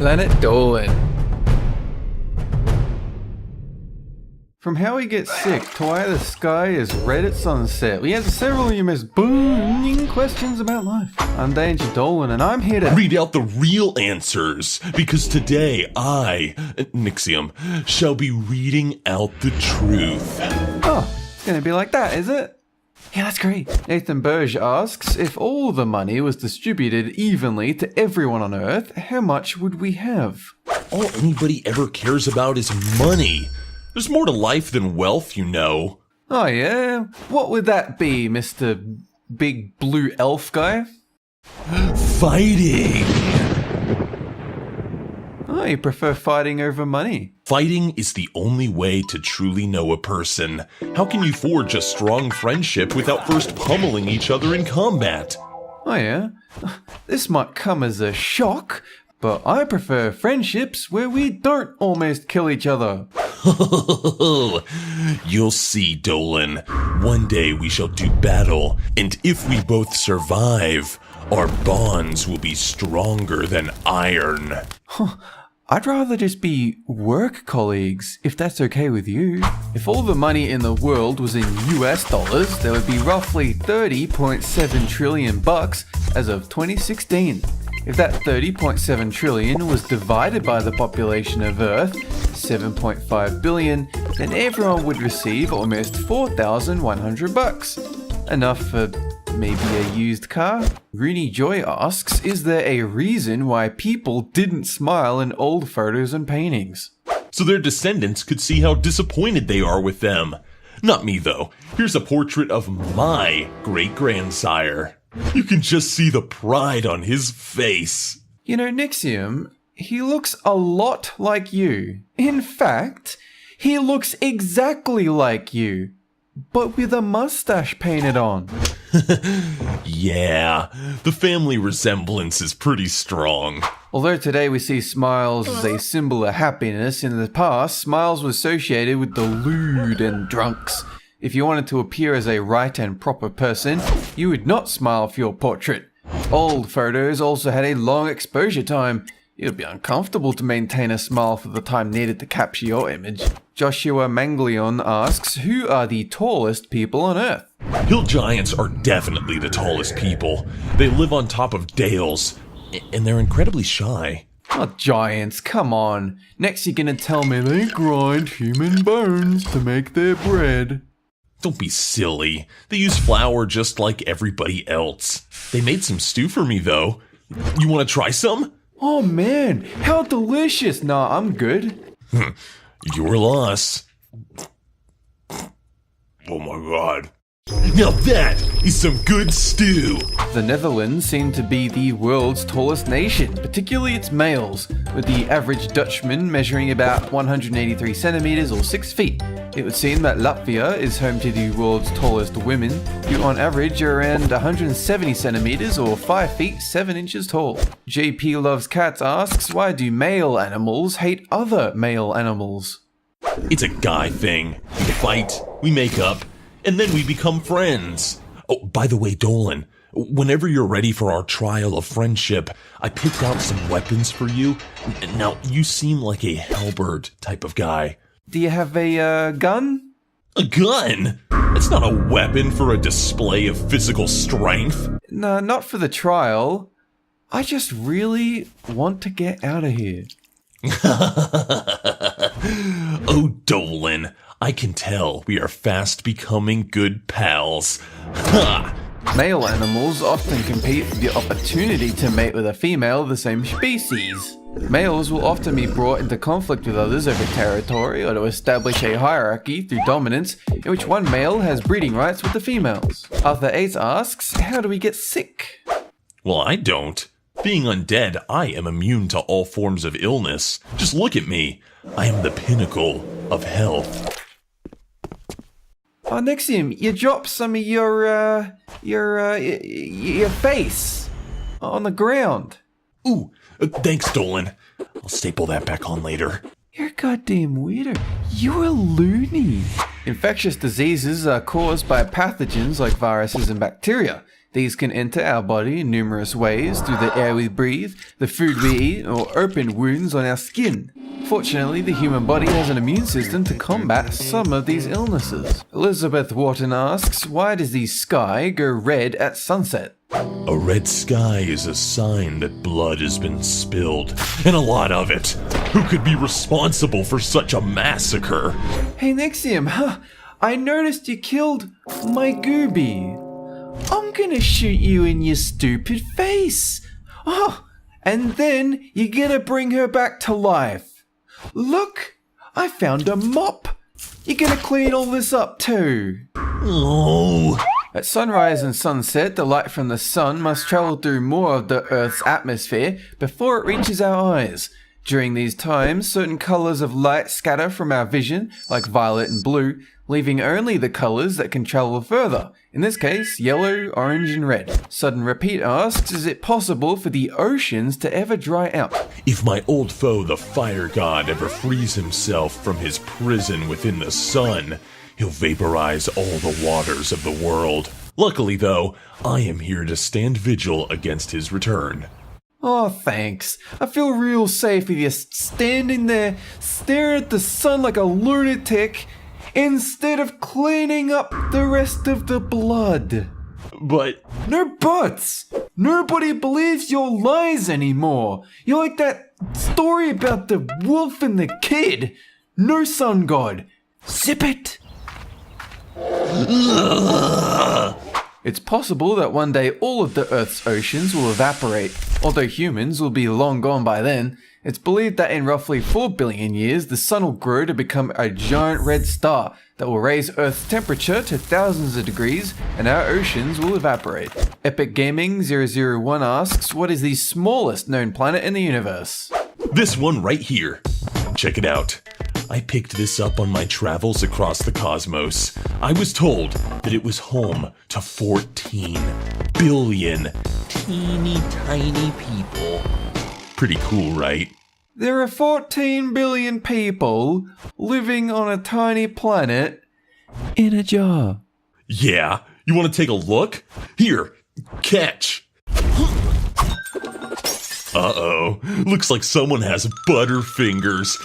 Planet Dolan. From how we get sick to why the sky is red at sunset, we have several of your most burning questions about life. I'm Danger Dolan, and I'm here to read out the real answers, because today I, Nixium, shall be reading out the truth. Oh, it's gonna be like that, is it? Yeah, that's great. Nathan Burge asks, if all the money was distributed evenly to everyone on Earth, how much would we have? All anybody ever cares about is money. There's more to life than wealth, you know. Oh yeah? What would that be, Mr. Big Blue Elf guy? Fighting! Oh, you prefer fighting over money? Fighting is the only way to truly know a person. How can you forge a strong friendship without first pummeling each other in combat? Oh yeah? This might come as a shock, but I prefer friendships where we don't almost kill each other. You'll see, Dolan. One day we shall do battle, and if we both survive, our bonds will be stronger than iron. I'd rather just be work colleagues, if that's okay with you. If all the money in the world was in US dollars, there would be roughly 30.7 trillion bucks as of 2016. If that 30.7 trillion was divided by the population of Earth, 7.5 billion, then everyone would receive almost 4,100 bucks. Enough for maybe a used car? Rooney Joy asks, is there a reason why people didn't smile in old photos and paintings? So their descendants could see how disappointed they are with them. Not me, though. Here's a portrait of my great-grandsire. You can just see the pride on his face. You know, Nixium, he looks a lot like you. In fact, he looks exactly like you, but with a mustache painted on. Yeah, the family resemblance is pretty strong. Although today we see smiles as a symbol of happiness, in the past, smiles were associated with the lewd and drunks. If you wanted to appear as a right and proper person, you would not smile for your portrait. Old photos also had a long exposure time. It would be uncomfortable to maintain a smile for the time needed to capture your image. Joshua Manglion asks, who are the tallest people on Earth? Hill giants are definitely the tallest people. They live on top of dales, and they're incredibly shy. Oh, giants, come on. Next you're gonna tell me they grind human bones to make their bread. Don't be silly. They use flour just like everybody else. They made some stew for me, though. You want to try some? Oh man, how delicious. Nah, I'm good. Your loss. Oh my god. Now that is some good stew! The Netherlands seem to be the world's tallest nation, particularly its males, with the average Dutchman measuring about 183 centimeters or 6 feet. It would seem that Latvia is home to the world's tallest women, who on average are around 170 centimeters or 5 feet 7 inches tall. JP Loves Cats asks, why do male animals hate other male animals? It's a guy thing. We fight, we make up, and then we become friends. Oh, by the way, Dolan, whenever you're ready for our trial of friendship, I picked out some weapons for you. Now, you seem like a halberd type of guy. Do you have a gun? A gun? It's not a weapon for a display of physical strength. No, not for the trial. I just really want to get out of here. Oh, Dolan, I can tell we are fast becoming good pals. Ha! Male animals often compete for the opportunity to mate with a female of the same species. Males will often be brought into conflict with others over territory or to establish a hierarchy through dominance in which one male has breeding rights with the females. Arthur 8 asks, how do we get sick? Well, I don't. Being undead, I am immune to all forms of illness. Just look at me. I am the pinnacle of health. Oh, Nixium, you dropped some of your face on the ground. Ooh, thanks, Dolan. I'll staple that back on later. You're a goddamn weirdo. You're a loony. Infectious diseases are caused by pathogens like viruses and bacteria. These can enter our body in numerous ways through the air we breathe, the food we eat, or open wounds on our skin. Fortunately, the human body has an immune system to combat some of these illnesses. Elizabeth Wharton asks, why does the sky go red at sunset? A red sky is a sign that blood has been spilled, and a lot of it. Who could be responsible for such a massacre? Hey Nixium, I noticed you killed my Gooby. I'm gonna shoot you in your stupid face. Oh, and then you're gonna bring her back to life. Look, I found a mop. You're gonna clean all this up too. Oh. At sunrise and sunset, the light from the sun must travel through more of the Earth's atmosphere before it reaches our eyes. During these times, certain colors of light scatter from our vision, like violet and blue, leaving only the colors that can travel further. In this case, yellow, orange, and red. Sudden Repeat asks, is it possible for the oceans to ever dry out? If my old foe, the fire god, ever frees himself from his prison within the sun, he'll vaporize all the waters of the world. Luckily, though, I am here to stand vigil against his return. Oh, thanks. I feel real safe with you standing there, staring at the sun like a lunatic, instead of cleaning up the rest of the blood. But No buts! Nobody believes your lies anymore. You're like that story about the wolf and the kid. No sun god. Zip it! It's possible that one day all of the Earth's oceans will evaporate. Although humans will be long gone by then, it's believed that in roughly 4 billion years, the sun will grow to become a giant red star that will raise Earth's temperature to thousands of degrees, and our oceans will evaporate. Epic Gaming 001 asks, what is the smallest known planet in the universe? this one right here. Check it out. I picked this up on my travels across the cosmos. I was told that it was home to 14 billion teeny tiny people. Pretty cool, right? There are 14 billion people living on a tiny planet in a jar. Yeah, you want to take a look? Here, catch. Uh-oh, looks like someone has butterfingers.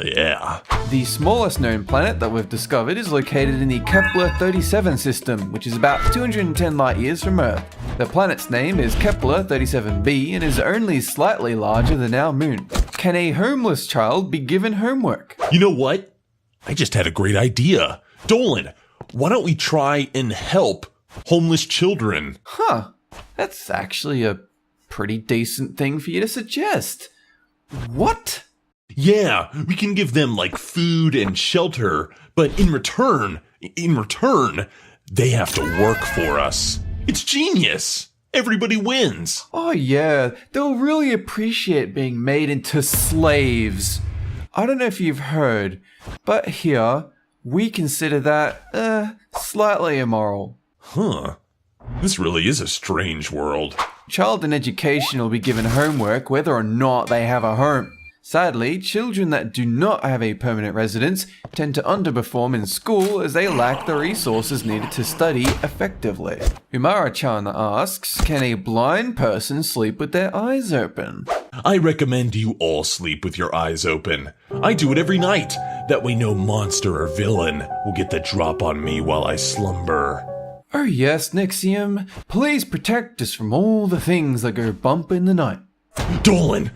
Yeah. The smallest known planet that we've discovered is located in the Kepler-37 system, which is about 210 light years from Earth. The planet's name is Kepler-37b and is only slightly larger than our moon. Can a homeless child be given homework? You know what? I just had a great idea. Dolan, why don't we try and help homeless children? Huh, that's actually a pretty decent thing for you to suggest. What? Yeah, we can give them like food and shelter, but in return, they have to work for us. It's genius. Everybody wins. Oh yeah, they'll really appreciate being made into slaves. I don't know if you've heard, but here, we consider that, slightly immoral. Huh. This really is a strange world. Child in education will be given homework whether or not they have a home. Sadly, children that do not have a permanent residence tend to underperform in school as they lack the resources needed to study effectively. Umara-chan asks, can a blind person sleep with their eyes open? I recommend you all sleep with your eyes open. I do it every night. That way no monster or villain will get the drop on me while I slumber. Oh yes, Nixium, please protect us from all the things that go bump in the night. Dolan!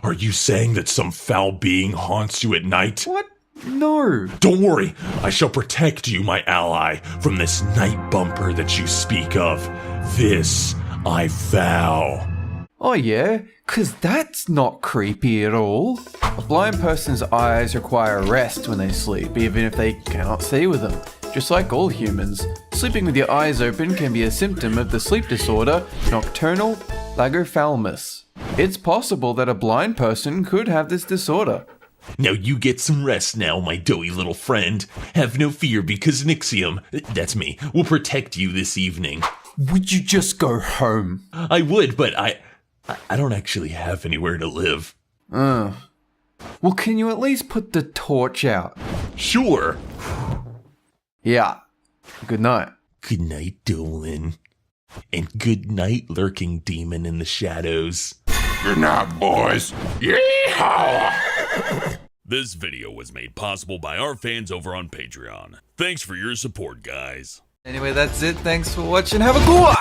Are you saying that some foul being haunts you at night? What? No. Don't worry, I shall protect you, my ally, from this night bumper that you speak of. This I vow. Oh yeah? 'Cause that's not creepy at all. A blind person's eyes require rest when they sleep, even if they cannot see with them. Just like all humans, sleeping with your eyes open can be a symptom of the sleep disorder nocturnal lagophthalmos. It's possible that a blind person could have this disorder. Now you get some rest now, my doughy little friend. Have no fear because Nixium, that's me, will protect you this evening. Would you just go home? I would, but I don't actually have anywhere to live. Well, can you at least put the torch out? Sure. Yeah. Good night. Good night, Dolan. And good night, lurking demon in the shadows. Good night, boys. Yeehaw! This video was made possible by our fans over on Patreon. Thanks for your support, guys. Anyway, that's it. Thanks for watching. Have a good one.